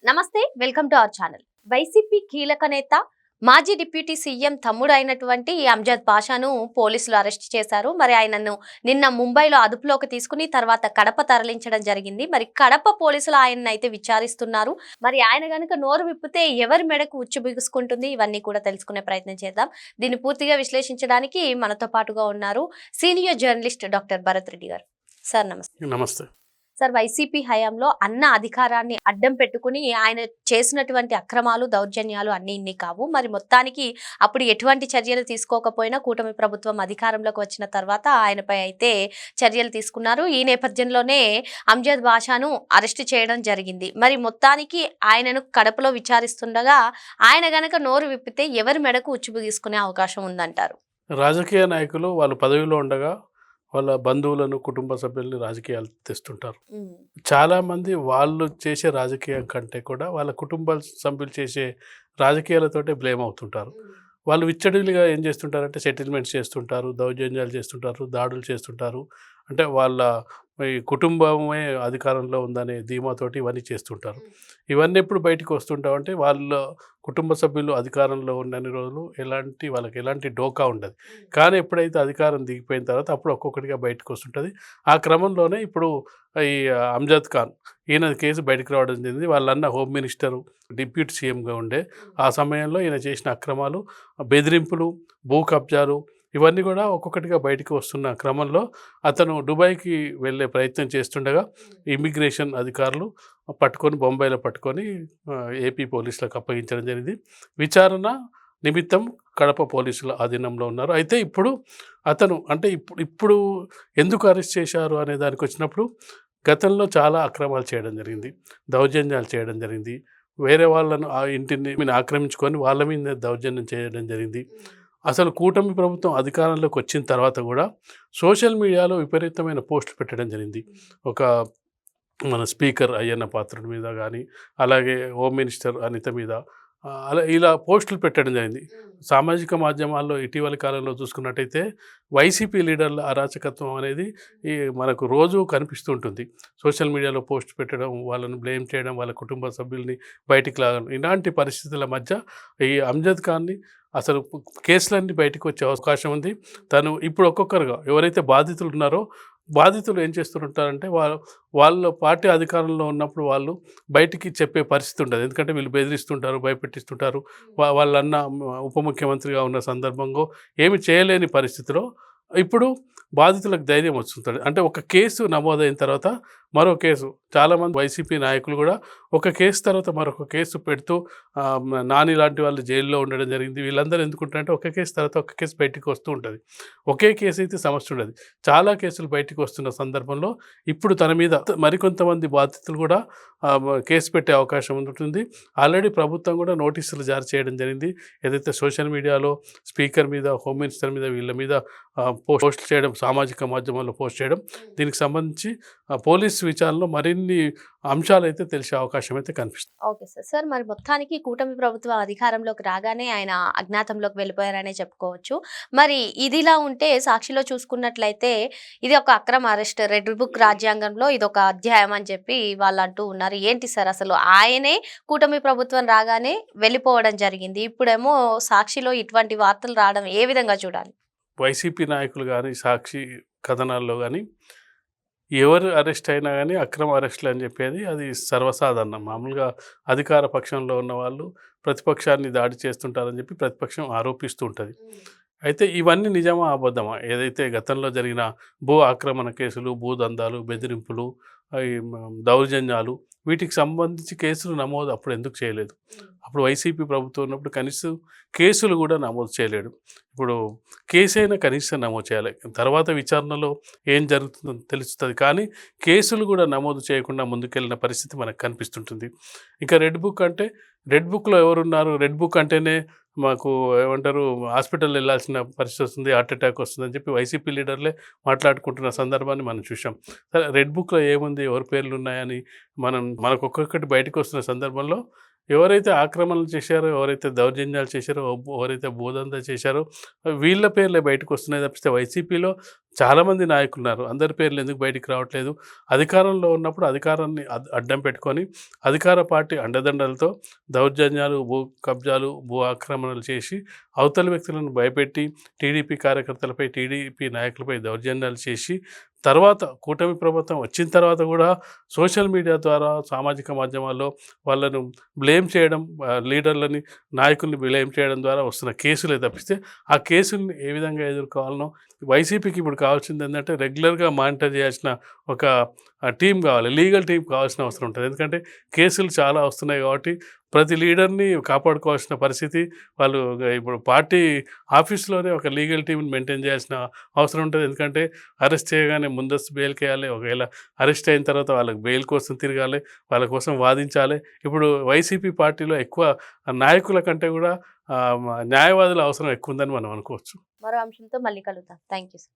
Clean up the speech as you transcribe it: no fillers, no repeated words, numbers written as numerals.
నమస్తే, welcome to our channel. YCP కీలక నేత మాజీ డిప్యూటీ సీఎం తమ్ముడు అయినటువంటి అంజద్ బాషాను పోలీసులు అరెస్ట్ చేశారు. మరి ఆయనను నిన్న ముంబైలో అదుపులోకి తీసుకుని తర్వాత కడప తరలించడం జరిగింది. మరి కడప పోలీసులు ఆయనను అయితే విచారిస్తున్నారు. మరి ఆయన గనుక నోరు విప్పితే ఎవరి మెడకు ఉచ్చు బిగుసుకుంటుంది, ఇవన్నీ కూడా తెలుసుకునే ప్రయత్నం చేద్దాం. దీన్ని పూర్తిగా విశ్లేషించడానికి మనతో పాటుగా ఉన్నారు senior journalist doctor Bharat Reddy గారు. సార్ నమస్తే. నమస్తే సార్, వైసీపీ హయాంలో అన్న అధికారాన్ని అడ్డం పెట్టుకుని ఆయన చేసినటువంటి అక్రమాలు, దౌర్జన్యాలు అన్ని ఇన్ని కావు. మరి మొత్తానికి అప్పుడు ఎటువంటి చర్యలు తీసుకోకపోయినా కూటమి ప్రభుత్వం అధికారంలోకి వచ్చిన తర్వాత ఆయనపై అయితే చర్యలు తీసుకున్నారు. ఈ నేపథ్యంలోనే అంజద్ బాషాను అరెస్ట్ చేయడం జరిగింది. మరి మొత్తానికి ఆయనను కడపలో విచారిస్తుండగా ఆయన గనక నోరు విప్పితే ఎవరి మెడకు ఉచ్చు బిగుసుకునే అవకాశం ఉందంటారు? రాజకీయ నాయకులు వాళ్ళు పదవిలో ఉండగా వాళ్ళ బంధువులను, కుటుంబ సభ్యుల్ని రాజకీయాలు తెస్తుంటారు. చాలామంది వాళ్ళు చేసే రాజకీయం కంటే కూడా వాళ్ళ కుటుంబ సభ్యులు చేసే రాజకీయాలతోటే బ్లేమ్ అవుతుంటారు. వాళ్ళు విచ్చడిలుగా ఏం చేస్తుంటారంటే సెటిల్మెంట్స్ చేస్తుంటారు, దౌర్జన్యాలు చేస్తుంటారు, దాడులు చేస్తుంటారు. అంటే వాళ్ళ ఈ కుటుంబమే అధికారంలో ఉందనే ధీమాతోటి ఇవన్నీ చేస్తుంటారు. ఇవన్నీ ఎప్పుడు బయటకు వస్తుంటామంటే వాళ్ళ కుటుంబ సభ్యులు అధికారంలో ఉన్నన్ని రోజులు వాళ్ళకి ఎలాంటి డోకా ఉండదు. కానీ ఎప్పుడైతే అధికారం దిగిపోయిన తర్వాత అప్పుడు ఒక్కొక్కటిగా బయటకు వస్తుంటుంది. ఆ క్రమంలోనే ఇప్పుడు ఈ అంజద్ ఖాన్ ఈయన కేసు బయటకు రావడం జరిగింది. వాళ్ళన్న హోమ్ మినిస్టరు, డిప్యూటీ సీఎంగా ఉండే ఆ సమయంలో ఈయన చేసిన అక్రమాలు, బెదిరింపులు, భూ కబ్జాలు ఇవన్నీ కూడా ఒక్కొక్కటిగా బయటకు వస్తున్న క్రమంలో అతను దుబాయ్కి వెళ్ళే ప్రయత్నం చేస్తుండగా ఇమిగ్రేషన్ అధికారులు బొంబాయిలో పట్టుకొని ఏపీ పోలీసులకు అప్పగించడం జరిగింది. విచారణ నిమిత్తం కడప పోలీసుల ఆధీనంలో ఉన్నారు. అయితే ఇప్పుడు అతను అంటే ఇప్పుడు ఎందుకు అరెస్ట్ చేశారు అనే దానికి వచ్చినప్పుడు గతంలో చాలా అక్రమాలు చేయడం జరిగింది, దౌర్జన్యాలు చేయడం జరిగింది. వేరే వాళ్ళను ఆ ఇంటిని ఆక్రమించుకొని వాళ్ళ మీద దౌర్జన్యం చేయడం జరిగింది. అసలు కూటమి ప్రభుత్వం అధికారంలోకి వచ్చిన తర్వాత కూడా సోషల్ మీడియాలో విపరీతమైన పోస్టులు పెట్టడం జరిగింది. ఒక మన స్పీకర్ అయ్యన్న పాత్రుడి మీద కానీ, అలాగే హోమ్ మినిస్టర్ అనిత మీద అలా ఇలా పోస్టులు పెట్టడం జరిగింది. సామాజిక మాధ్యమాల్లో ఇటీవలి కాలంలో చూసుకున్నట్టయితే వైసీపీ లీడర్ల అరాచకత్వం అనేది మనకు రోజు కనిపిస్తుంటుంది. సోషల్ మీడియాలో పోస్ట్ పెట్టడం, వాళ్ళని బ్లేమ్ చేయడం, వాళ్ళ కుటుంబ సభ్యుల్ని బయటికి లాగడం, ఇలాంటి పరిస్థితుల మధ్య ఈ అంజద్ ఖాన్ని అసలు కేసులన్నీ బయటకు వచ్చే అవకాశం ఉంది. తను ఇప్పుడు ఒక్కొక్కరుగా ఎవరైతే బాధితులు ఉన్నారో బాధితులు ఏం చేస్తుంటారంటే వాళ్ళ పార్టీ అధికారంలో ఉన్నప్పుడు వాళ్ళు బయటికి చెప్పే పరిస్థితి ఉండదు. ఎందుకంటే వీళ్ళు బెదిరిస్తుంటారు, భయపెట్టిస్తుంటారు. వాళ్ళన్న ఉప ముఖ్యమంత్రిగా ఉన్న సందర్భంలో ఏమి చేయలేని పరిస్థితిలో ఇప్పుడు బాధితులకు ధైర్యం వస్తుంటుంది. అంటే ఒక కేసు నమోదైన తర్వాత మరో కేసు, చాలామంది వైసీపీ నాయకులు కూడా ఒక కేసు తర్వాత మరొక కేసు పెడుతూ నాని లాంటి వాళ్ళు జైల్లో ఉండడం జరిగింది. వీళ్ళందరూ ఎందుకుంటారంటే ఒక కేసు తర్వాత ఒక కేసు బయటికి వస్తూ ఉంటుంది. ఒకే కేసు అయితే సమస్య ఉండదు. చాలా కేసులు బయటికి వస్తున్న సందర్భంలో ఇప్పుడు తన మీద మరికొంతమంది బాధితులు కూడా కేసు పెట్టే అవకాశం ఉంటుంది. ఆల్రెడీ ప్రభుత్వం కూడా నోటీసులు జారీ చేయడం జరిగింది. ఏదైతే సోషల్ మీడియాలో స్పీకర్ మీద, హోమ్ మినిస్టర్ మీద, వీళ్ళ మీద పోస్ట్ చేయడం, సామాజిక మాధ్యమాల్లో పోస్ట్ చేయడం, దీనికి సంబంధించి పోలీస్ విచారణలో మరిన్ని అంశాలు అయితే తెలిసే అవకాశం అయితే కనిపిస్తుంది. ఓకే సార్, మరి మొత్తానికి కూటమి ప్రభుత్వం అధికారంలోకి రాగానే ఆయన అజ్ఞాతంలోకి వెళ్ళిపోయారనే చెప్పుకోవచ్చు. మరి ఇదిలా ఉంటే సాక్షిలో చూసుకున్నట్లయితే ఇది ఒక అక్రమ అరెస్ట్, రెడ్ బుక్ రాజ్యాంగంలో ఇది ఒక అధ్యాయం అని చెప్పి వాళ్ళు అంటూ ఉన్నారు. ఏంటి సార్, అసలు ఆయనే కూటమి ప్రభుత్వం రాగానే వెళ్ళిపోవడం జరిగింది, ఇప్పుడేమో సాక్షిలో ఇటువంటి వార్తలు రావడం ఏ విధంగా చూడాలి? వైసీపీ నాయకులు కానీ, సాక్షి కథనాల్లో కానీ ఎవరు అరెస్ట్ అయినా కానీ అక్రమ అరెస్టులు అని చెప్పేది అది సర్వసాధారణం. మామూలుగా అధికార పక్షంలో ఉన్న వాళ్ళు ప్రతిపక్షాన్ని దాడి చేస్తుంటారని చెప్పి ప్రతిపక్షం ఆరోపిస్తూ ఉంటుంది. అయితే ఇవన్నీ నిజమా అబద్ధమా? ఏదైతే గతంలో జరిగిన భూ ఆక్రమణ కేసులు, భూదందాలు, బెదిరింపులు, దౌర్జన్యాలు, వీటికి సంబంధించి కేసులు నమోదు అప్పుడు ఎందుకు చేయలేదు? అప్పుడు వైసీపీ ప్రభుత్వం ఉన్నప్పుడు కనీసం కేసులు కూడా నమోదు చేయలేడు. ఇప్పుడు కేసైనా కనీసం నమోదు చేయాలి. తర్వాత విచారణలో ఏం జరుగుతుందో తెలుస్తుంది. కానీ కేసులు కూడా నమోదు చేయకుండా ముందుకెళ్ళిన పరిస్థితి మనకు కనిపిస్తుంటుంది. ఇంకా రెడ్ బుక్ అంటే, రెడ్ బుక్లో ఎవరున్నారు? రెడ్ బుక్ అంటేనే మాకు ఏమంటారు, హాస్పిటల్ వెళ్ళాల్సిన పరిస్థితి వస్తుంది, హార్ట్ అటాక్ వస్తుందని చెప్పి వైసీపీ లీడర్లే మాట్లాడుకుంటున్న సందర్భాన్ని మనం చూసాం. సరే, రెడ్ బుక్లో ఏముంది, ఎవరి పేర్లు ఉన్నాయని మనకు ఒక్కొక్కటి బయటకు వస్తున్న సందర్భంలో ఎవరైతే ఆక్రమణలు చేశారో, ఎవరైతే దౌర్జన్యాలు చేశారో, ఎవరైతే భూదందా చేశారో వీళ్ళ పేర్లే బయటకు వస్తున్నాయి తప్పిస్తే వైసీపీలో చాలామంది నాయకులు ఉన్నారు. అందరి పేర్లు ఎందుకు బయటికి రావట్లేదు? అధికారంలో ఉన్నప్పుడు అధికారాన్ని అడ్డం పెట్టుకొని అధికార పార్టీ అండదండలతో దౌర్జన్యాలు, భూ కబ్జాలు, భూ ఆక్రమణలు చేసి అవతలి వ్యక్తులను భయపెట్టి టీడీపీ కార్యకర్తలపై, టీడీపీ నాయకులపై దౌర్జన్యాలు చేసి తర్వాత కూటమి ప్రభుత్వం వచ్చిన తర్వాత కూడా సోషల్ మీడియా ద్వారా, సామాజిక మాధ్యమాల్లో వాళ్ళను బ్లేమ్ చేయడం, లీడర్లని, నాయకుల్ని బ్లేమ్ చేయడం ద్వారా వస్తున్న కేసులే తప్పిస్తే ఆ కేసుల్ని ఏ విధంగా ఎదుర్కోవాలనో వైసీపీకి ఇప్పుడు కావాల్సింది ఏంటంటే రెగ్యులర్గా మానిటర్ చేయాల్సిన ఒక టీం కావాలి, లీగల్ టీం కావాల్సిన అవసరం ఉంటుంది. ఎందుకంటే కేసులు చాలా వస్తున్నాయి కాబట్టి ప్రతి లీడర్ని కాపాడుకోవాల్సిన పరిస్థితి, వాళ్ళు ఇప్పుడు పార్టీ ఆఫీస్లోనే ఒక లీగల్ టీంని మెయింటైన్ చేయాల్సిన అవసరం ఉంటుంది. ఎందుకంటే అరెస్ట్ చేయగానే ముందస్తు బెయిల్కి వేయాలి, ఒకవేళ అరెస్ట్ అయిన తర్వాత వాళ్ళకి బెయిల్ కోసం తిరగాలి, వాళ్ళ కోసం వాదించాలి. ఇప్పుడు వైసీపీ పార్టీలో ఎక్కువ నాయకుల కంటే కూడా న్యాయవాదుల అవసరం ఎక్కువ ఉందని మనం అనుకోవచ్చు. మరో అంశంతో మళ్ళీ కలుద్దాం. Thank you.